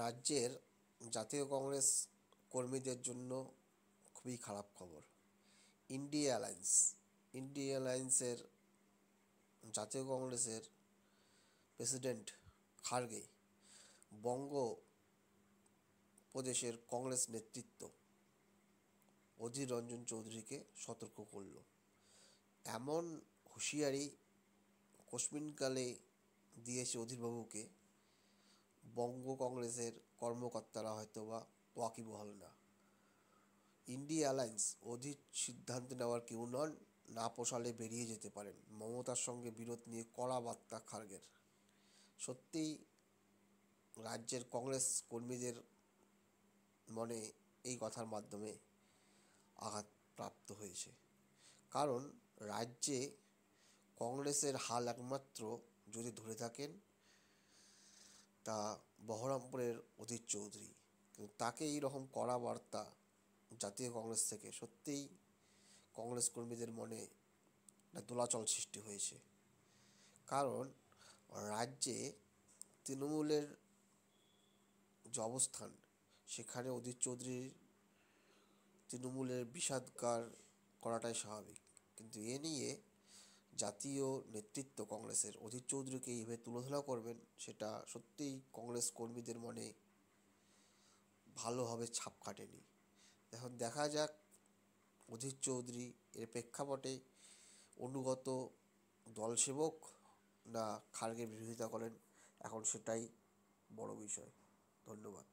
রাজ্যের জাতীয় কংগ্রেস কর্মীদের জন্য খুবই খারাপ খবর। ইন্ডিয়া অ্যালায়েন্স ইন্ডিয়া অ্যালায়েন্সের জাতীয় কংগ্রেসের প্রেসিডেন্ট খার্গে বঙ্গ প্রদেশের কংগ্রেস নেতৃত্ব অধীর রঞ্জন চৌধুরীকে সতর্ক করল। এমন হুঁশিয়ারি কোশ্মিনকালে দিয়েছে অধীরবাবুকে, বঙ্গ কংগ্রেসের কর্মকর্তারা হয়তোবা ওয়াকিবহাল না। ইন্ডিয়া অ্যালায়েন্স অধীর সিদ্ধান্ত নেওয়ার কেউ নন, না পোষালে বেরিয়ে যেতে পারেন। মমতার সঙ্গে বিরোধ নিয়ে কড়া বার্তা খার্গের। সত্যিই রাজ্যের কংগ্রেস কর্মীদের মনে এই কথার মাধ্যমে আঘাত প্রাপ্ত হয়েছে। কারণ রাজ্যে কংগ্রেসের হাল একমাত্র যদি ধরে থাকেন তা বহরমপুরের অধীর চৌধুরী, কিন্তু তাকে এইরকম কড়া বার্তা জাতীয় কংগ্রেস থেকে সত্যিই কংগ্রেস কর্মীদের মনে দোলাচল সৃষ্টি হয়েছে। কারণ রাজ্যে তৃণমূলের যে অবস্থান, সেখানে অধীর চৌধুরীর তৃণমূলের বিষাদগার করাটাই স্বাভাবিক, কিন্তু এ নিয়ে জাতীয় নেতৃত্ব কংগ্রেসের অধীর চৌধুরীকে এইভাবে তুলোধনা করবেন, সেটা সত্যিই কংগ্রেস কর্মীদের মনে ভালোভাবে ছাপ কাটেনি। এখন দেখা যাক অধীর চৌধুরী এর প্রেক্ষাপটে অনুগত দলসেবক না খার্গের বিরোধিতা করেন, এখন সেটাই বড় বিষয়। ধন্যবাদ।